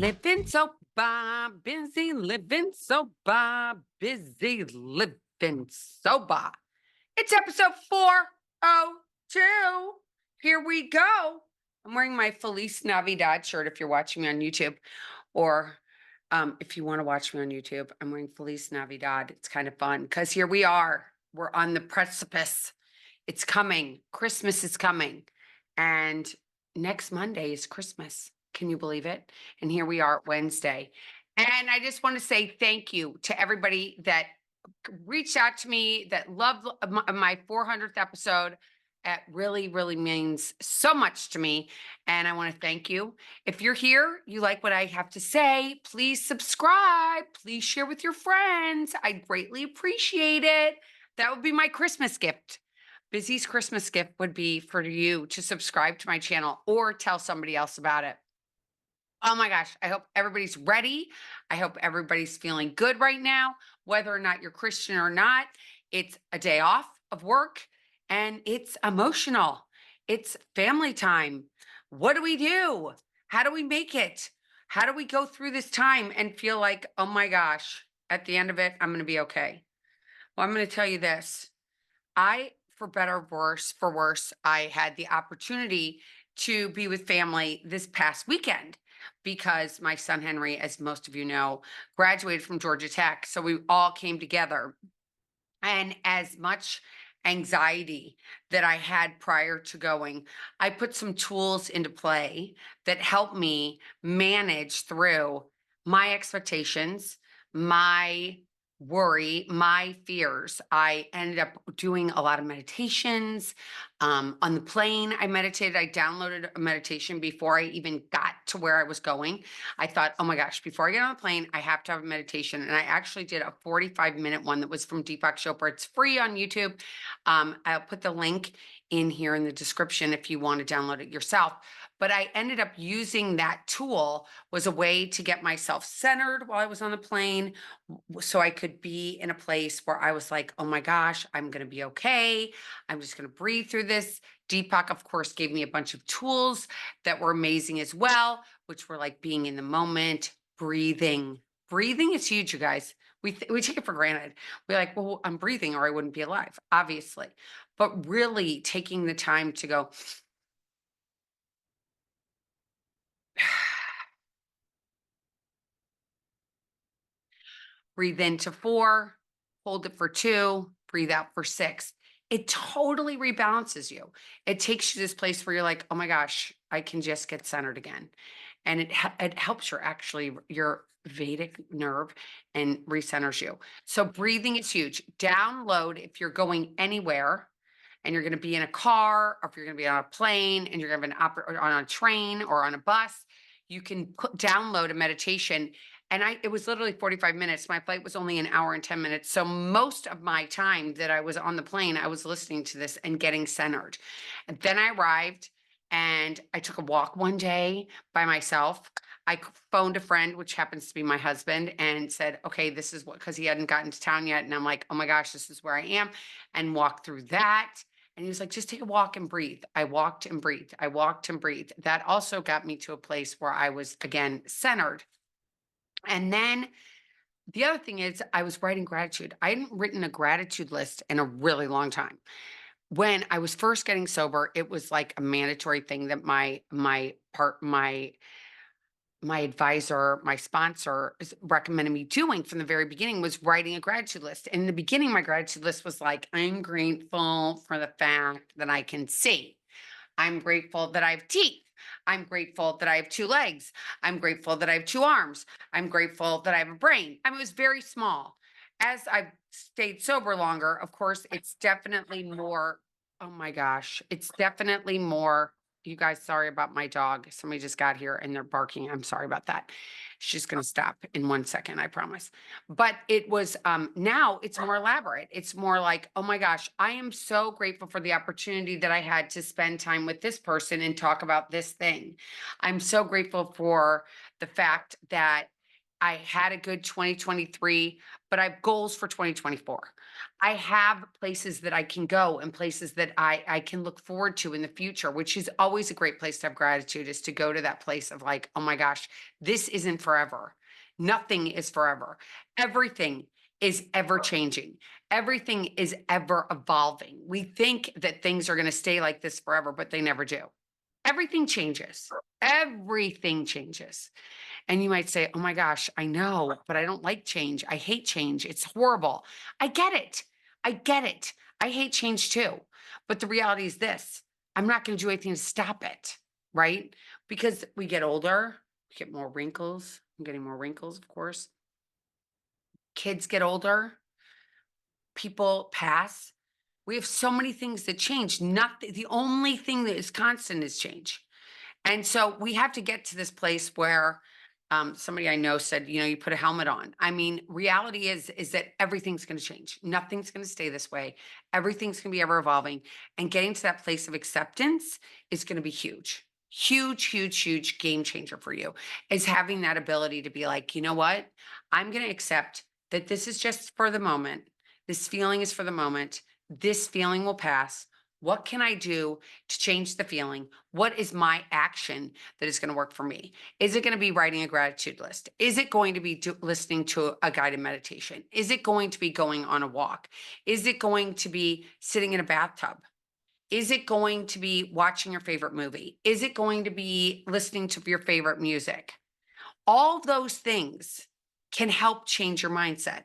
living sober, busy living sober, busy living sober. It's episode 402. Here we go. I'm wearing my Feliz Navidad shirt if you're watching me on YouTube, or if you want to watch me on YouTube, I'm wearing Feliz Navidad. It's kind of fun because here we are. We're on the precipice. It's coming. Christmas is coming. And next Monday is Christmas. Can you believe it? And here we are Wednesday. And I just want to say thank you to everybody that reached out to me, that loved my 400th episode. It really, really means so much to me. And I want to thank you. If you're here, you like what I have to say, please subscribe. Please share with your friends. I greatly appreciate it. That would be my Christmas gift. Bizzy's Christmas gift would be for you to subscribe to my channel or tell somebody else about it. Oh my gosh, I hope everybody's ready. I hope everybody's feeling good right now, whether or not you're Christian or not. It's a day off of work and it's emotional. It's family time. What do we do? How do we make it? How do we go through this time and feel like, oh my gosh, at the end of it, I'm going to be okay? Well, I'm going to tell you this. For better or worse, for worse, I had the opportunity to be with family this past weekend because my son Henry, as most of you know, graduated from Georgia Tech. So we all came together. And as much anxiety that I had prior to going, I put some tools into play that helped me manage through my expectations, my worry, my fears. I ended up doing a lot of meditations. On the plane, I meditated. I downloaded a meditation before I even got to where I was going. I thought, oh my gosh, before I get on the plane, I have to have a meditation. And I actually did a 45-minute one that was from Deepak Chopra. It's free on YouTube. I'll put the link in here in the description if you want to download it yourself. But I ended up using that tool was a way to get myself centered while I was on the plane so I could be in a place where I was like, oh my gosh, I'm going to be okay. I'm just going to breathe through this. Deepak, of course, gave me a bunch of tools that were amazing as well, which were like being in the moment, breathing. Breathing is huge, you guys. We take it for granted. We're like, well, I'm breathing or I wouldn't be alive, obviously. But really taking the time to go, breathe into 4, hold it for 2, breathe out for 6. It totally rebalances you. It takes you to this place where you're like, oh my gosh, I can just get centered again. And it helps your Vedic nerve and recenters you. So breathing is huge. Download if you're going anywhere and you're going to be in a car, or if you're going to be on a plane and you're going to be on a train or on a bus, you can download a meditation. And it was literally 45 minutes. My flight was only an hour and 10 minutes. So most of my time that I was on the plane, I was listening to this and getting centered. And then I arrived and I took a walk one day by myself. I phoned a friend, which happens to be my husband, and said, okay, this is what, because he hadn't gotten to town yet. And I'm like, oh my gosh, this is where I am, and walked through that. And he was like, just take a walk and breathe. I walked and breathed. I walked and breathed. That also got me to a place where I was, again, centered. And then the other thing is I was writing gratitude. I hadn't written a gratitude list in a really long time. When I was first getting sober, it was like a mandatory thing that my advisor, my sponsor recommended me doing from the very beginning was writing a gratitude list. In the beginning, my gratitude list was like, I'm grateful for the fact that I can see. I'm grateful that I have teeth. I'm grateful that I have 2 legs. I'm grateful that I have 2 arms. I'm grateful that I have a brain. I mean, it was very small. As I've stayed sober longer, of course, it's definitely more. Oh my gosh, it's definitely more. You guys, sorry about my dog. Somebody just got here and they're barking. I'm sorry about that. She's going to stop in 1 second, I promise. But it was now it's more elaborate. It's more like, oh my gosh, I am so grateful for the opportunity that I had to spend time with this person and talk about this thing. I'm so grateful for the fact that I had a good 2023, but I have goals for 2024. I have places that I can go and places that I can look forward to in the future, which is always a great place to have gratitude, is to go to that place of like, oh my gosh, this isn't forever. Nothing is forever. Everything is ever changing. Everything is ever evolving. We think that things are going to stay like this forever, but they never do. Everything changes. Everything changes. And you might say, oh my gosh, I know, but I don't like change. I hate change. It's horrible. I get it. I get it. I hate change too. But the reality is this: I'm not going to do anything to stop it, right? Because we get older, we get more wrinkles. I'm getting more wrinkles, of course. Kids get older, people pass. We have so many things that change. Nothing, the only thing that is constant is change. And so we have to get to this place where somebody I know said, you put a helmet on. I mean, reality is that everything's going to change. Nothing's going to stay this way. Everything's going to be ever evolving. And getting to that place of acceptance is going to be huge. Huge, huge, huge game changer for you, is having that ability to be like, you know what? I'm going to accept that this is just for the moment. This feeling is for the moment. This feeling will pass. What can I do to change the feeling? What is my action that is going to work for me? Is it going to be writing a gratitude list? Is it going to be listening to a guided meditation? Is it going to be going on a walk? Is it going to be sitting in a bathtub? Is it going to be watching your favorite movie? Is it going to be listening to your favorite music? All those things can help change your mindset.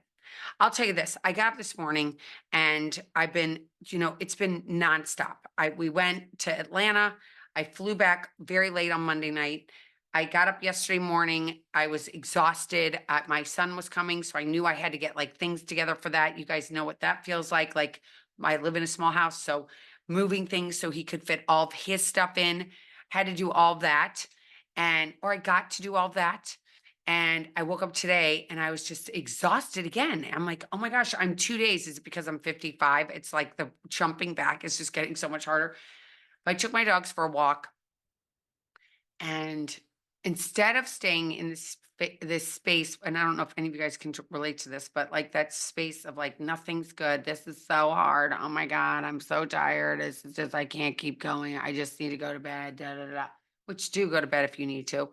I'll tell you this. I got up this morning and I've been, it's been nonstop. We went to Atlanta. I flew back very late on Monday night. I got up yesterday morning. I was exhausted. My son was coming, so I knew I had to get like things together for that. You guys know what that feels like. Like, I live in a small house, so moving things so he could fit all of his stuff in, had to do all that. Or I got to do all that. And I woke up today and I was just exhausted again. I'm like, oh my gosh, I'm 2 days. Is it because I'm 55? It's like the jumping back is just getting so much harder. I took my dogs for a walk, and instead of staying in this space, and I don't know if any of you guys can relate to this, but like that space of like, nothing's good. This is so hard. Oh my God, I'm so tired. It's just, I can't keep going. I just need to go to bed. Da, da, da, da. Which, do go to bed if you need to.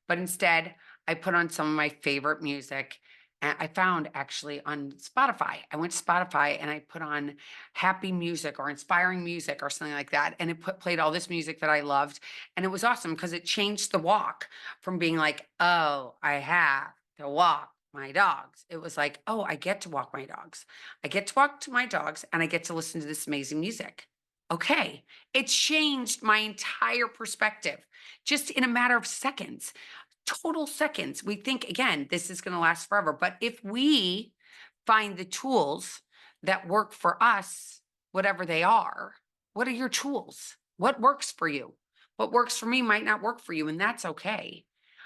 But instead, I put on some of my favorite music. And I found actually on Spotify. I went to Spotify and I put on happy music or inspiring music or something like that. And it played all this music that I loved. And it was awesome because it changed the walk from being like, oh, I have to walk my dogs. It was like, oh, I get to walk my dogs. I get to walk to my dogs and I get to listen to this amazing music. Okay. It changed my entire perspective just in a matter of seconds. Total seconds. We think, again, this is going to last forever. But if we find the tools that work for us, whatever they are, what are your tools? What works for you? What works for me might not work for you, and that's okay.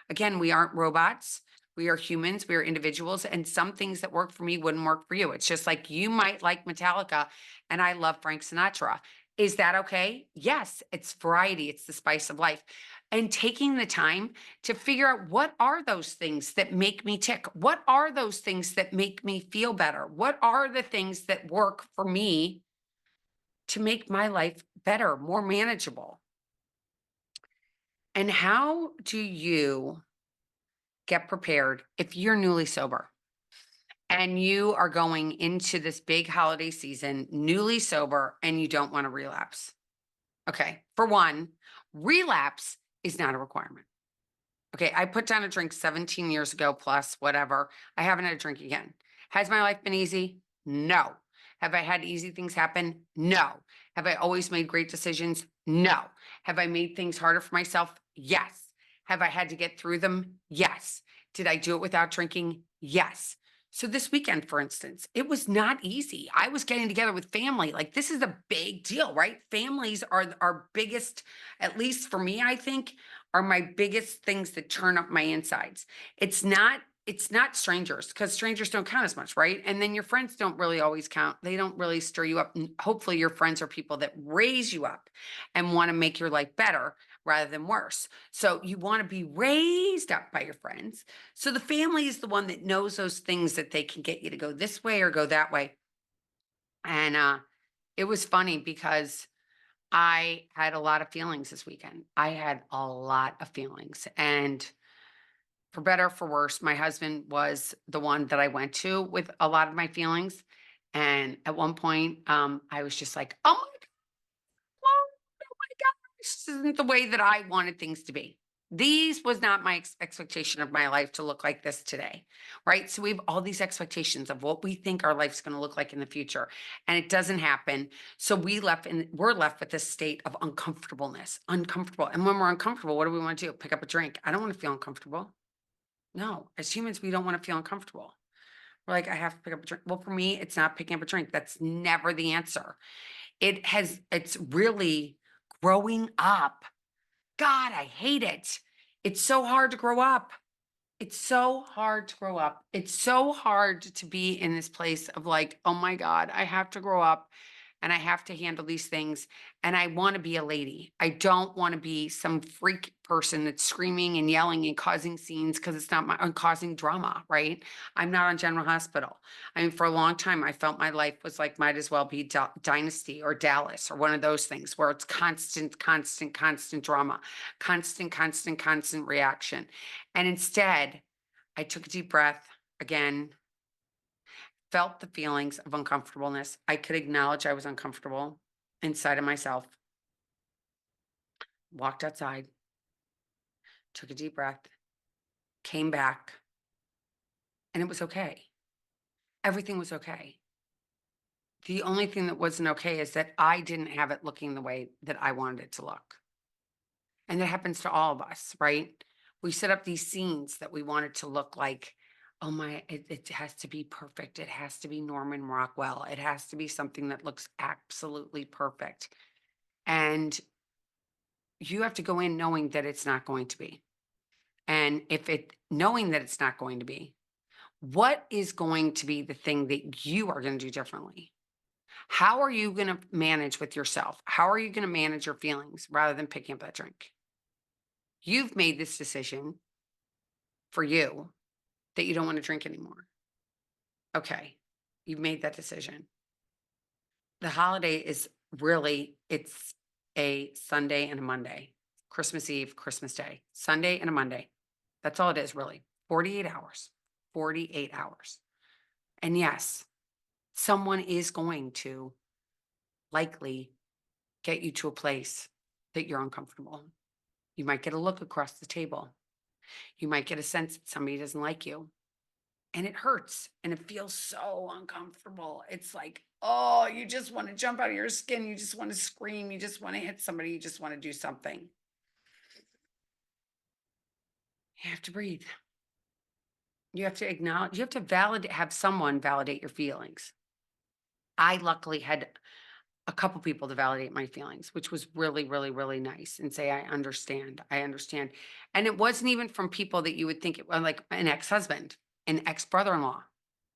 Again, we aren't robots. We are humans. We are individuals. And some things that work for me wouldn't work for you. It's just like you might like Metallica and I love Frank Sinatra. Is that okay? Yes, it's variety. It's the spice of life. And taking the time to figure out, what are those things that make me tick? What are those things that make me feel better? What are the things that work for me to make my life better, more manageable? And how do you get prepared if you're newly sober and you are going into this big holiday season newly sober and you don't want to relapse? Okay, for one, relapse is not a requirement. Okay, I put down a drink 17 years ago plus whatever. I haven't had a drink again. Has my life been easy? No. Have I had easy things happen? No. Have I always made great decisions? No. Have I made things harder for myself? Yes. Have I had to get through them? Yes. Did I do it without drinking? Yes. So this weekend, for instance, it was not easy. I was getting together with family. Like, this is a big deal, right? Families are our biggest, at least for me, I think, are my biggest things that turn up my insides. It's not strangers, because strangers don't count as much, right? And then your friends don't really always count. They don't really stir you up. And hopefully your friends are people that raise you up and want to make your life better. rather than worse. So you want to be raised up by your friends. So the family is the one that knows those things that they can get you to go this way or go that way. And it was funny because I had a lot of feelings this weekend. I had a lot of feelings. And for better or for worse, my husband was the one that I went to with a lot of my feelings. And at one point, I was just like, oh my oh my God, this isn't the way that I wanted things to be. These was not my expectation of my life to look like this today, right? So we have all these expectations of what we think our life's going to look like in the future, and it doesn't happen. So we're left with this state of uncomfortableness, uncomfortable. And when we're uncomfortable, what do we want to do? Pick up a drink. I don't want to feel uncomfortable. No, as humans, we don't want to feel uncomfortable. We're like, I have to pick up a drink. Well, for me, it's not picking up a drink. That's never the answer. It's really growing up. God, I hate it. It's so hard to grow up. It's so hard to grow up. It's so hard to be in this place of like, oh my God, I have to grow up and I have to handle these things. And I want to be a lady. I don't want to be some freak person that's screaming and yelling and causing scenes because it's not causing drama, right? I'm not on General Hospital. I mean, for a long time, I felt my life was like, might as well be Dynasty or Dallas or one of those things where it's constant, constant, constant drama, constant, constant, constant reaction. And instead, I took a deep breath again, felt the feelings of uncomfortableness. I could acknowledge I was uncomfortable inside of myself, walked outside, took a deep breath, came back, and it was okay. Everything was okay. The only thing that wasn't okay is that I didn't have it looking the way that I wanted it to look. And that happens to all of us, right? We set up these scenes that we want it to look like, oh my, it has to be perfect. It has to be Norman Rockwell. It has to be something that looks absolutely perfect. And you have to go in knowing that it's not going to be. And knowing that it's not going to be, what is going to be the thing that you are going to do differently? How are you going to manage with yourself? How are you going to manage your feelings rather than picking up that drink? You've made this decision for you that you don't want to drink anymore. Okay, you've made that decision. The holiday is really, it's a Sunday and a Monday, Christmas Eve, Christmas Day, Sunday and a Monday. That's all it is, really. 48 hours, 48 hours. And yes, someone is going to likely get you to a place that you're uncomfortable. You might get a look across the table. You might get a sense that somebody doesn't like you. And it hurts and it feels so uncomfortable. It's like, oh, you just want to jump out of your skin. You just want to scream. You just want to hit somebody. You just want to do something. You have to breathe. You have to acknowledge, you have to have someone validate your feelings. I luckily had a couple people to validate my feelings, which was really, really, really nice and say, I understand. I understand. And it wasn't even from people that you would think it was like an ex-husband, an ex-brother-in-law.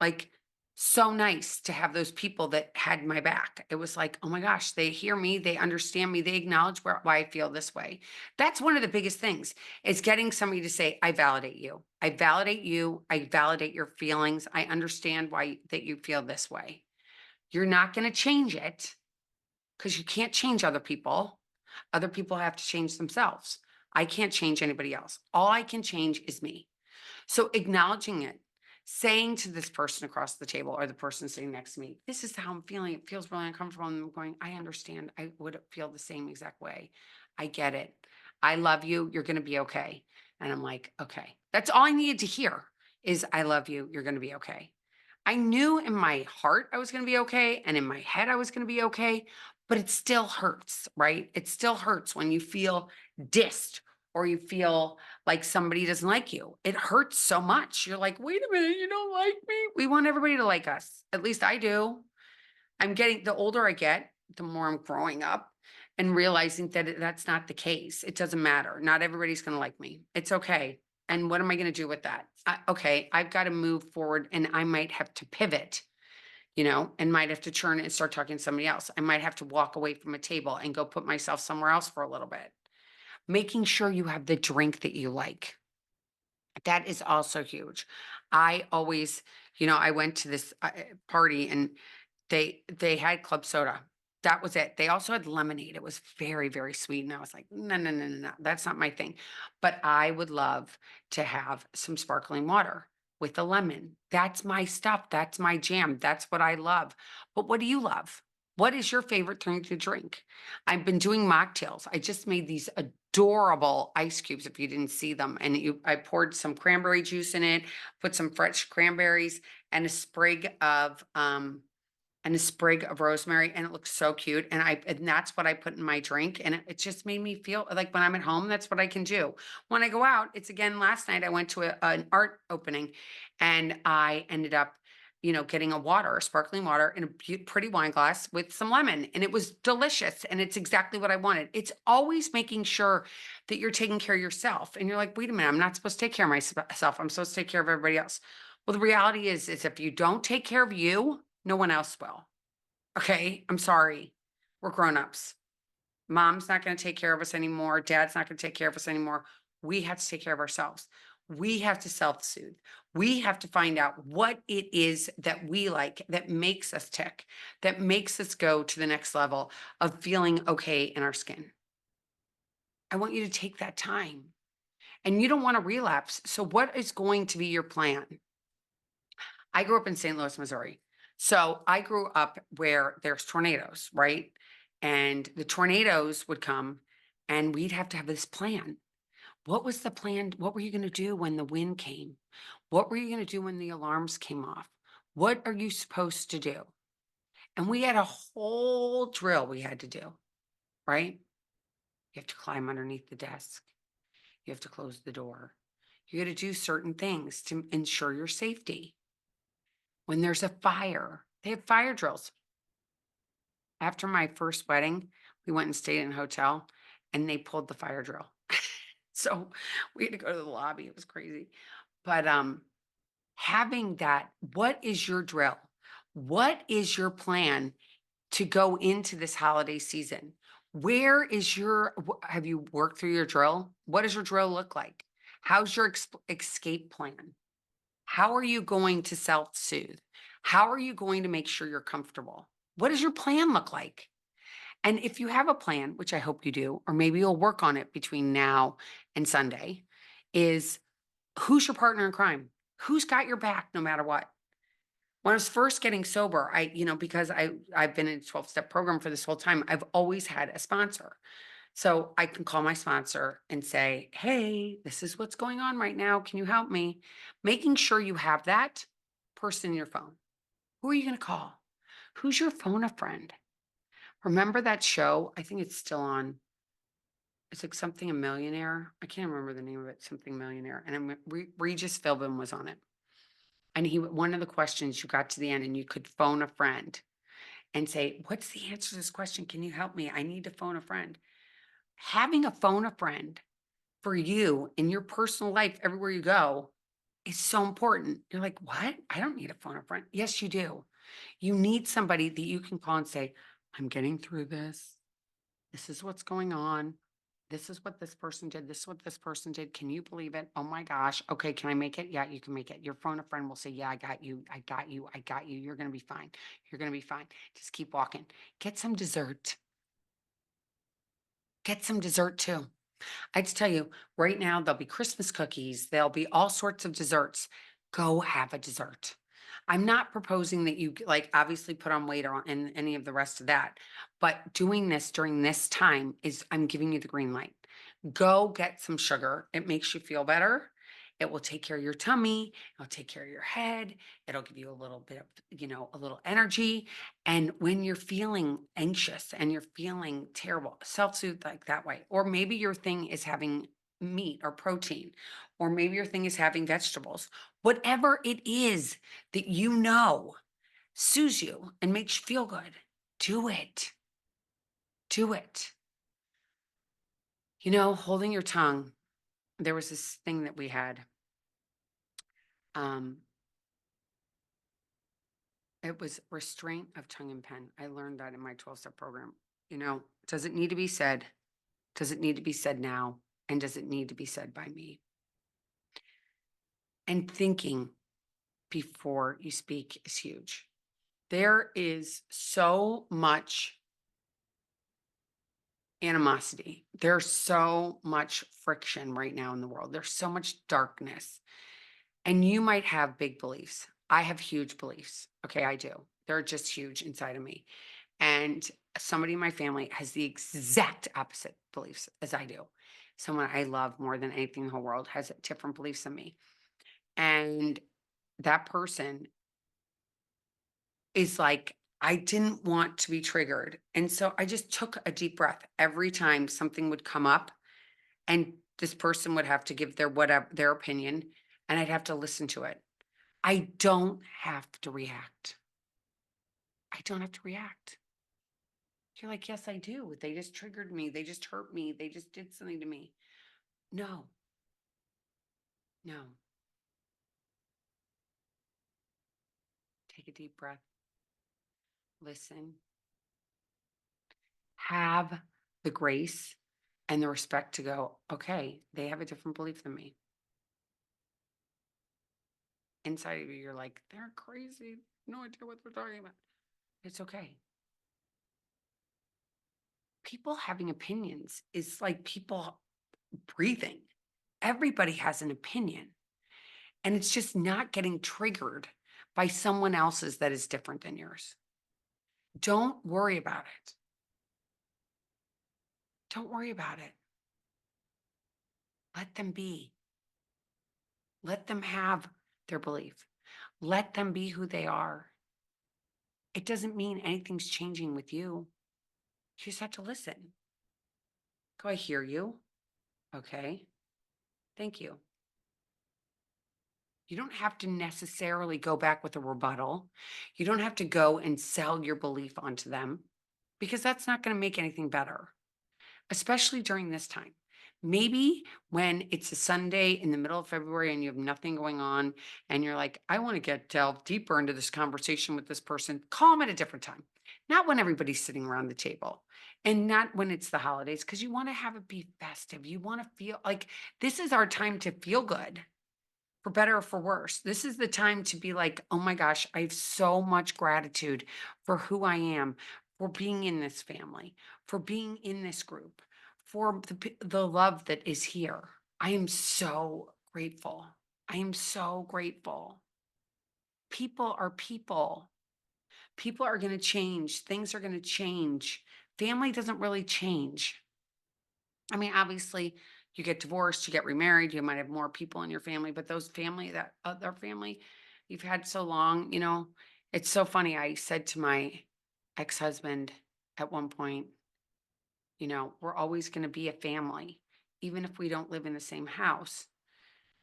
Like, so nice to have those people that had my back. It was like, oh my gosh, they hear me, they understand me, they acknowledge why I feel this way. That's one of the biggest things is getting somebody to say, I validate you. I validate you. I validate your feelings. I understand why that you feel this way. You're not going to change it because you can't change other people. Other people have to change themselves. I can't change anybody else. All I can change is me. So acknowledging it, saying to this person across the table or the person sitting next to me, this is how I'm feeling. It feels really uncomfortable. And I'm going, I understand. I would feel the same exact way. I get it. I love you. You're going to be okay. And I'm like, okay. That's all I needed to hear is I love you. You're going to be okay. I knew in my heart I was going to be okay. And in my head, I was going to be okay. But it still hurts, right? It still hurts when you feel dissed or you feel like somebody doesn't like you. It hurts so much. You're like, wait a minute, you don't like me? We want everybody to like us. At least I do. The older I get, the more I'm growing up and realizing that that's not the case. It doesn't matter. Not everybody's going to like me. It's okay. And what am I going to do with that? Okay, I've got to move forward and I might have to pivot, and might have to turn and start talking to somebody else. I might have to walk away from a table and go put myself somewhere else for a little bit. Making sure you have the drink that you like. That is also huge. I always, I went to this party and they had club soda. That was it. They also had lemonade. It was very, very sweet. And I was like, no, no, no, no, no. That's not my thing. But I would love to have some sparkling water with a lemon. That's my stuff. That's my jam. That's what I love. But what do you love? What is your favorite drink to drink? I've been doing mocktails. I just made these adorable ice cubes if you didn't see them. And I poured some cranberry juice in it, put some fresh cranberries and a sprig of rosemary, and it looks so cute. And that's what I put in my drink. And it just made me feel like when I'm at home, that's what I can do. When I go out, it's again last night I went to an art opening and I ended up, getting a sparkling water in a pretty wine glass with some lemon. And it was delicious. And it's exactly what I wanted. It's always making sure that you're taking care of yourself. And you're like, wait a minute, I'm not supposed to take care of myself. I'm supposed to take care of everybody else. Well, the reality is if you don't take care of you, no one else will. Okay, I'm sorry. We're grown-ups. Mom's not gonna take care of us anymore. Dad's not gonna take care of us anymore. We have to take care of ourselves. We have to self-soothe. We have to find out what it is that we like, that makes us tick, that makes us go to the next level of feeling okay in our skin. I want you to take that time. And you don't wanna relapse. So what is going to be your plan? I grew up in St. Louis, Missouri. So I grew up where there's tornadoes, right? And the tornadoes would come and we'd have to have this plan. What was the plan? What were you going to do when the wind came? What were you going to do when the alarms came off? What are you supposed to do? And we had a whole drill we had to do, right? You have to climb underneath the desk. You have to close the door. You got to do certain things to ensure your safety. When there's a fire, they have fire drills. After my first wedding, we went and stayed in a hotel and they pulled the fire drill. So we had to go to the lobby. It was crazy. But having that, what is your drill? What is your plan to go into this holiday season? Where is have you worked through your drill? What does your drill look like? How's your escape plan? How are you going to self-soothe? How are you going to make sure you're comfortable? What does your plan look like? And if you have a plan, which I hope you do, or maybe you'll work on it between now and Sunday, is who's your partner in crime? Who's got your back no matter what? When I was first getting sober, because I've been in a 12-step program for this whole time, I've always had a sponsor. So I can call my sponsor and say, hey, this is what's going on right now. Can you help me? Making sure you have that person in your phone. Who are you going to call? Who's your phone a friend? Remember that show? I think it's still on. It's like something a millionaire. I can't remember the name of it. Something millionaire. And Regis Philbin was on it. And one of the questions you got to the end and you could phone a friend and say, what's the answer to this question? Can you help me? I need to phone a friend. Having a phone a friend for you in your personal life, everywhere you go, is so important. You're like, what? I don't need a phone a friend. Yes, you do. You need somebody that you can call and say, I'm getting through this. This is what's going on. This is what this person did. This is what this person did. Can you believe it? Oh my gosh. Okay, can I make it? Yeah, you can make it. Your phone a friend will say, yeah, I got you. I got you. I got you. You're going to be fine. You're going to be fine. Just keep walking. Get some dessert. Get some dessert too. I just tell you, right now, there'll be Christmas cookies. There'll be all sorts of desserts. Go have a dessert. I'm not proposing that you like obviously put on weight or and any of the rest of that, but doing this during this time is I'm giving you the green light. Go get some sugar. It makes you feel better. It will take care of your tummy. It'll take care of your head. It'll give you a little bit of, a little energy. And when you're feeling anxious and you're feeling terrible, self-soothe like that way. Or maybe your thing is having meat or protein, or maybe your thing is having vegetables. Whatever it is that soothes you and makes you feel good, do it. Do it. Holding your tongue. There was this thing that we had. Um, it was restraint of tongue and pen. I learned that in my 12-step program. Does it need to be said? Does it need to be said now? And does it need to be said by me? And thinking before you speak is huge. There is so much animosity. There's so much friction right now in the world. There's so much darkness. And you might have big beliefs. I have huge beliefs. Okay, I do. They're just huge inside of me. And somebody in my family has the exact opposite beliefs as I do. Someone I love more than anything in the whole world has different beliefs than me. And that person is like, I didn't want to be triggered. And so I just took a deep breath every time something would come up and this person would have to give their whatever their opinion and I'd have to listen to it. I don't have to react. I don't have to react. You're like, yes, I do. They just triggered me. They just hurt me. They just did something to me. No, no. Take a deep breath. Listen. Have the grace and the respect to go, okay, they have a different belief than me. Inside of you, you're like, they're crazy. No idea what they're talking about. It's okay. People having opinions is like people breathing. Everybody has an opinion. And it's just not getting triggered by someone else's that is different than yours. Don't worry about it. Don't worry about it. Let them be. Let them have their belief. Let them be who they are. It doesn't mean anything's changing with you. You just have to listen. Go, I hear you. Okay. Thank you. You don't have to necessarily go back with a rebuttal. You don't have to go and sell your belief onto them because that's not going to make anything better, especially during this time. Maybe when it's a Sunday in the middle of February and you have nothing going on and you're like, I want to delve deeper into this conversation with this person, call them at a different time. Not when everybody's sitting around the table and not when it's the holidays, because you want to have it be festive. You want to feel like this is our time to feel good, for better or for worse. This is the time to be like, oh my gosh, I have so much gratitude for who I am, for being in this family, for being in this group, for the love that is here. I am so grateful. I am so grateful. People are people. People are going to change. Things are going to change. Family doesn't really change. I mean, obviously, you get divorced, you get remarried, you might have more people in your family, but those family, that other family you've had so long, it's so funny. I said to my ex-husband at one point, we're always going to be a family, even if we don't live in the same house.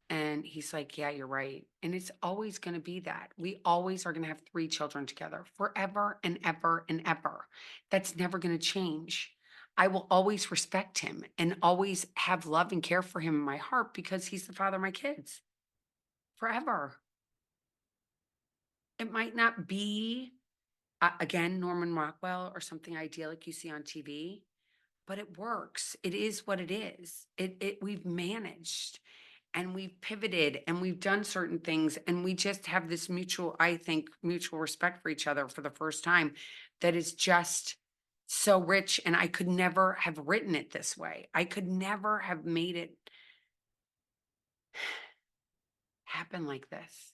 And he's like, yeah, you're right. And it's always going to be that. We always are going to have 3 children together forever and ever and ever. That's never going to change. I will always respect him and always have love and care for him in my heart because he's the father of my kids forever. It might not be, again, Norman Rockwell or something idyllic you see on TV, but it works. It is what it is. We've managed and we've pivoted and we've done certain things and we just have this mutual, I think, mutual respect for each other for the first time that is just so rich. And I could never have written it this way. I could never have made it happen like this.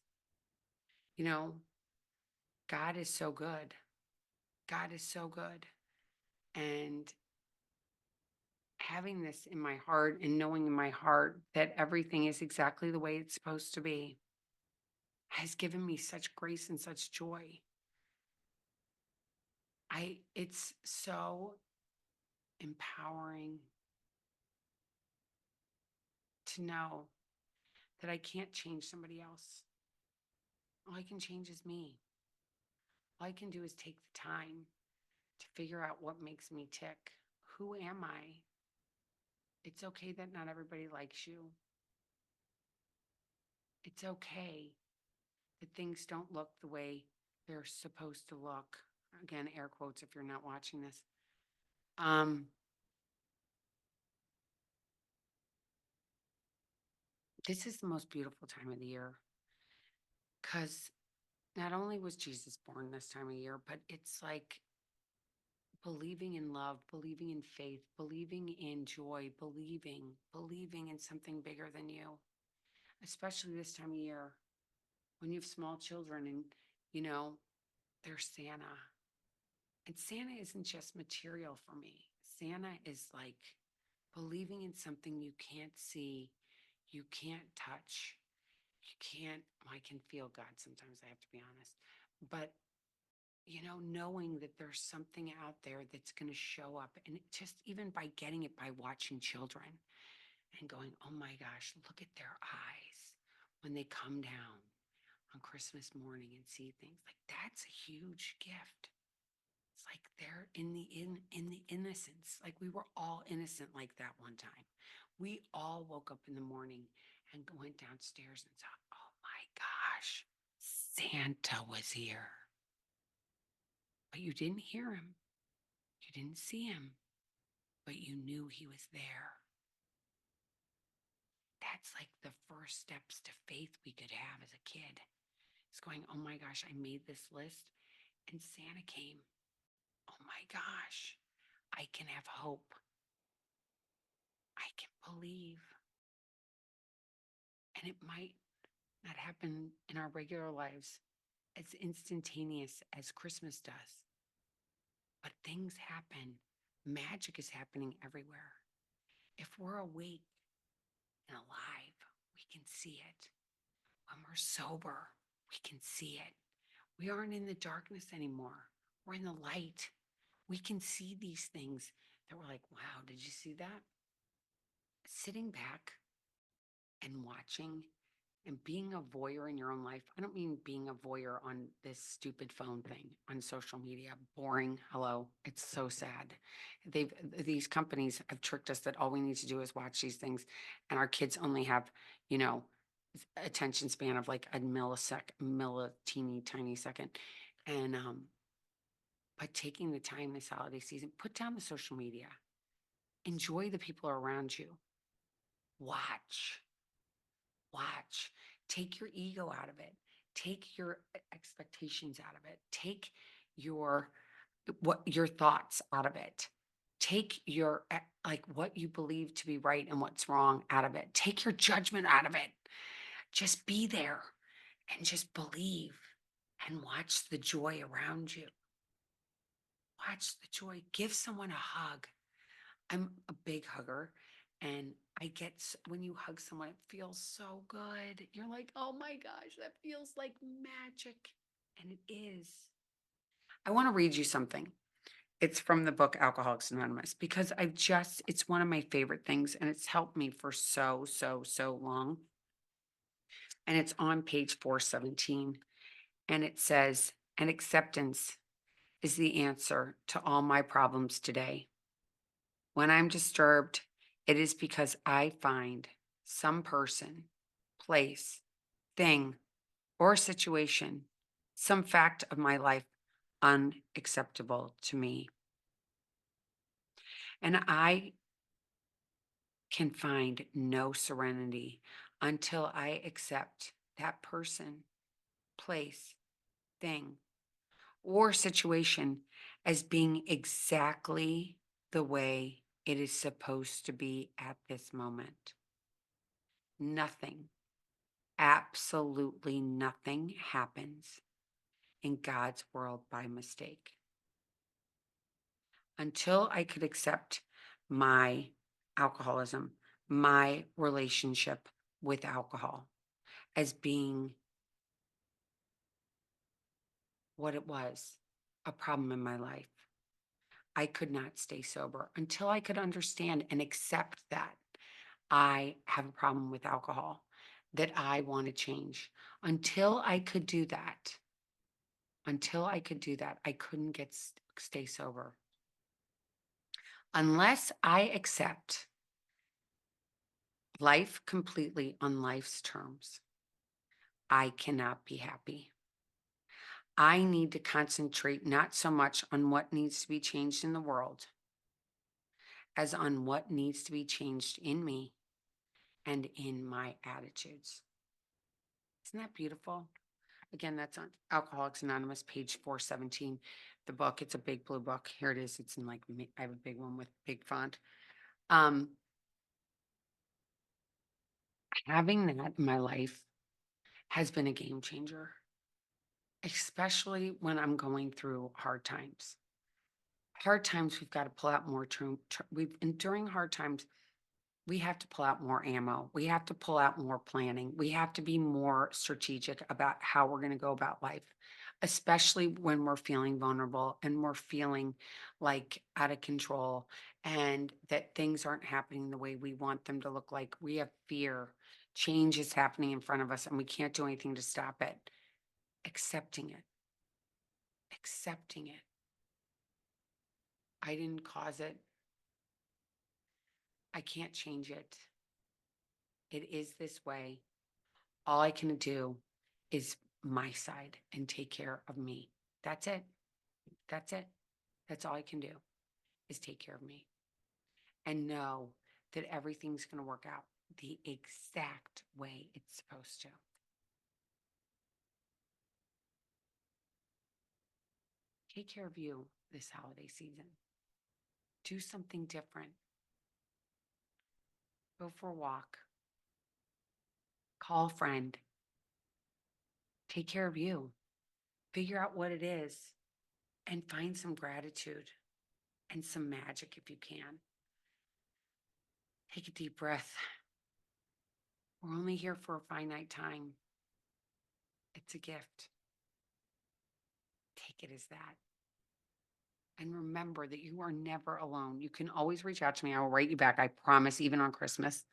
You know, God is so good. God is so good. And having this in my heart and knowing in my heart that everything is exactly the way it's supposed to be has given me such grace and such joy. It's so empowering to know that I can't change somebody else. All I can change is me. All I can do is take the time to figure out what makes me tick. Who am I? It's okay that not everybody likes you. It's okay that things don't look the way they're supposed to look. Again, air quotes if you're not watching this. Um, This is the most beautiful time of the year because not only was Jesus born this time of year, but it's like believing in love, believing in faith, believing in joy, believing in something bigger than you, especially this time of year when you have small children and, you know, they're Santa. And Santa isn't just material for me. Santa is like believing in something you can't see, you can't touch, you can't, well, I can feel God sometimes, I have to be honest. But, knowing that there's something out there that's going to show up, and just even by getting it by watching children and going, oh my gosh, look at their eyes when they come down on Christmas morning and see things like that's a huge gift. It's like they're in the innocence. Like we were all innocent like that one time. We all woke up in the morning and went downstairs and thought, oh my gosh, Santa was here. But you didn't hear him. You didn't see him, but you knew he was there. That's like the first steps to faith we could have as a kid. It's going, oh my gosh, I made this list and Santa came. Oh my gosh, I can have hope. I can believe. And it might not happen in our regular lives as instantaneous as Christmas does, but things happen. Magic is happening everywhere. If we're awake and alive, we can see it. When we're sober, we can see it. We aren't in the darkness anymore. We're in the light. We can see these things that we're like, wow, did you see that? Sitting back and watching and being a voyeur in your own life. I don't mean being a voyeur on this stupid phone thing on social media. Boring. Hello. It's so sad. These companies have tricked us that all we need to do is watch these things, and our kids only have, you know, attention span of like a teeny tiny second. And but taking the time this holiday season, put down the social media. Enjoy the people around you. Watch. Watch. Take your ego out of it. Take your expectations out of it. Take your thoughts out of it. Take your like what you believe to be right and what's wrong out of it. Take your judgment out of it. Just be there and just believe and watch the joy around you. Watch the joy. Give someone a hug. I'm a big hugger, and when you hug someone, it feels so good. You're like, oh my gosh, that feels like magic. And it is. I want to read you something. It's from the book Alcoholics Anonymous because it's one of my favorite things, and it's helped me for so, so, so long. And it's on page 417. And it says, and acceptance is the answer to all my problems today. When I'm disturbed, it is because I find some person, place, thing, or situation, some fact of my life unacceptable to me. And I can find no serenity until I accept that person, place, thing, or situation as being exactly the way it is supposed to be at this moment. Nothing, absolutely nothing happens in God's world by mistake. Until I could accept my alcoholism, my relationship with alcohol as being what it was, a problem in my life, I could not stay sober until I could understand and accept that I have a problem with alcohol, that I want to change. Until I could do that, I couldn't stay sober. Unless I accept life completely on life's terms, I cannot be happy. I need to concentrate not so much on what needs to be changed in the world as on what needs to be changed in me and in my attitudes. Isn't that beautiful? Again, that's on Alcoholics Anonymous, page 417. The book, it's a big blue book. Here it is. It's in like, I have a big one with big font. Having that in my life has been a game changer, especially when I'm going through hard times. Hard times, we've got to pull out more and during hard times, we have to pull out more ammo. We have to pull out more planning. We have to be more strategic about how we're going to go about life, especially when we're feeling vulnerable and we're feeling like out of control and that things aren't happening the way we want them to look like. We have fear. Change is happening in front of us and we can't do anything to stop it. Accepting it. Accepting it. I didn't cause it. I can't change it. It is this way. All I can do is my side and take care of me. That's it. That's it. That's all I can do is take care of me and know that everything's going to work out the exact way it's supposed to. Take care of you this holiday season. Do something different. Go for a walk. Call a friend. Take care of you. Figure out what it is and find some gratitude and some magic if you can. Take a deep breath. We're only here for a finite time. It's a gift. Take it as that. And remember that you are never alone. You can always reach out to me. I will write you back. I promise, even on Christmas.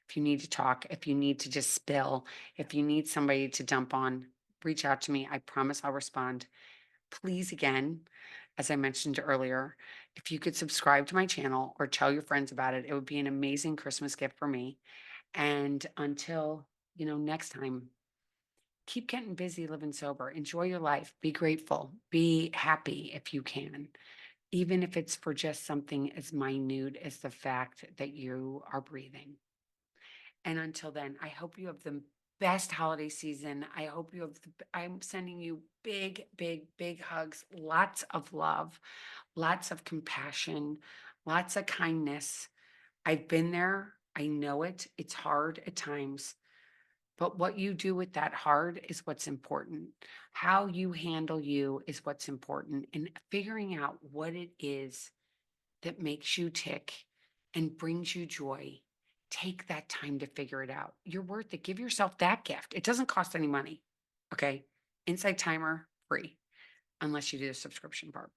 If you need to talk, if you need to just spill, if you need somebody to dump on, reach out to me. I promise I'll respond. Please, again, as I mentioned earlier, if you could subscribe to my channel or tell your friends about it, it would be an amazing Christmas gift for me. And until, next time, keep getting busy, living sober. Enjoy your life. Be grateful. Be happy if you can, even if it's for just something as minute as the fact that you are breathing. And until then, I hope you have the best holiday season. I hope you have, I'm sending you big, big, big hugs, lots of love, lots of compassion, lots of kindness. I've been there. I know it. It's hard at times. But what you do with that hard is what's important. How you handle you is what's important. And figuring out what it is that makes you tick and brings you joy. Take that time to figure it out. You're worth it. Give yourself that gift. It doesn't cost any money. Okay. Insight Timer, free, unless you do the subscription part.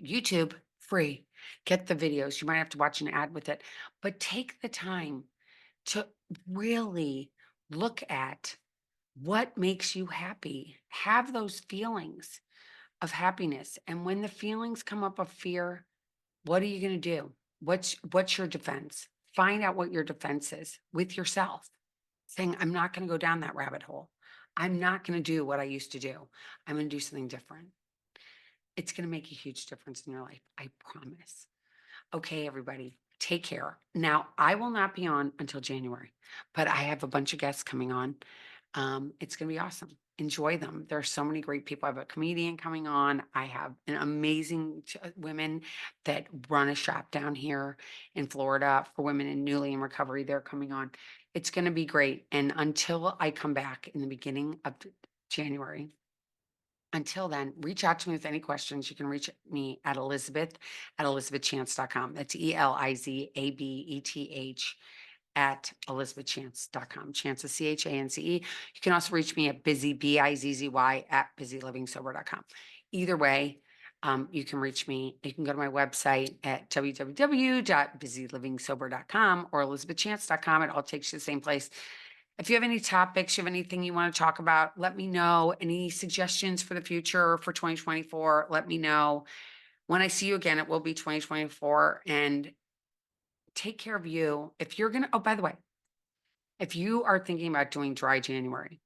YouTube, free. Get the videos. You might have to watch an ad with it, but take the time to really look at what makes you happy. Have those feelings of happiness. And when the feelings come up of fear, what are you going to do? What's your defense? Find out what your defense is with yourself. Saying, I'm not going to go down that rabbit hole. I'm not going to do what I used to do. I'm going to do something different. It's going to make a huge difference in your life. I promise. Okay, everybody, take care. Now, I will not be on until January, but I have a bunch of guests coming on. It's going to be awesome. Enjoy them. There are so many great people. I have a comedian coming on. I have an amazing women that run a shop down here in Florida for women newly in recovery. They're coming on. It's going to be great. And until I come back in the beginning of January, until then, reach out to me with any questions. You can reach me at elizabethchance.com. That's ELIZABETH @elizabethchance.com. Chance is CHANCE. You can also reach me at Bizzy, BIZZY, at busylivingsober.com. Either way, you can reach me. You can go to my website at www.busylivingsober.com or elizabethchance.com. It all takes you to the same place. If you have any topics, you have anything you want to talk about, let me know. Any suggestions for the future for 2024, let me know. When I see you again, it will be 2024. And take care of you. If you're going to, oh, by the way, if you are thinking about doing dry January,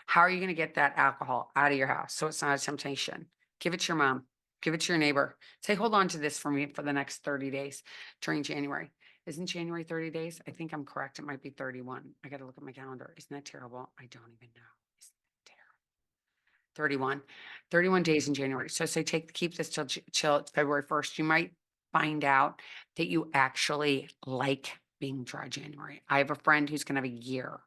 how are you going to get that alcohol out of your house so it's not a temptation? Give it to your mom. Give it to your neighbor. Say, hold on to this for me for the next 30 days during January. Isn't January 30 days? I think I'm correct. It might be 31. I got to look at my calendar. Isn't that terrible? I don't even know. Isn't that terrible? 31 days in January. So say keep this till February 1st. You might find out that you actually like being dry January. I have a friend who's going to have a year.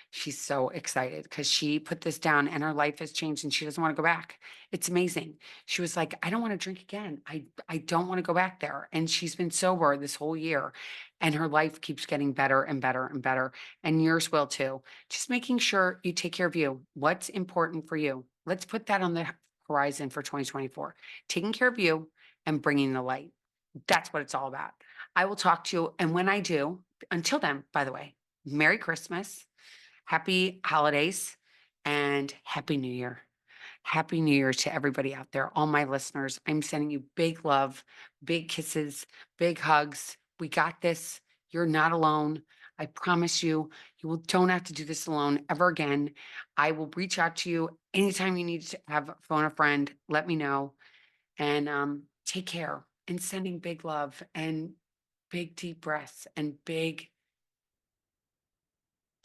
She's so excited because she put this down and her life has changed and she doesn't want to go back. It's amazing. She was like, I don't want to drink again. I don't want to go back there. And she's been sober this whole year and her life keeps getting better and better and better. And yours will too. Just making sure you take care of you. What's important for you? Let's put that on the horizon for 2024. Taking care of you and bringing the light. That's what it's all about. I will talk to you. And when I do, until then, by the way, Merry Christmas. Happy holidays and Happy New Year. Happy New Year to everybody out there, all my listeners. I'm sending you big love, big kisses, big hugs. We got this. You're not alone. I promise you, don't have to do this alone ever again. I will reach out to you anytime you need to phone a friend. Let me know and take care. And sending big love and big deep breaths and big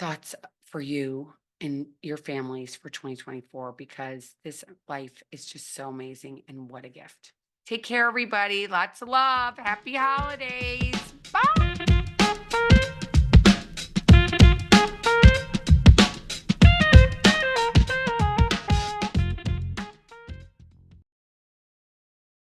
thoughts for you and your families for 2024 because this life is just so amazing and what a gift. Take care, everybody. Lots of love. Happy holidays. Bye.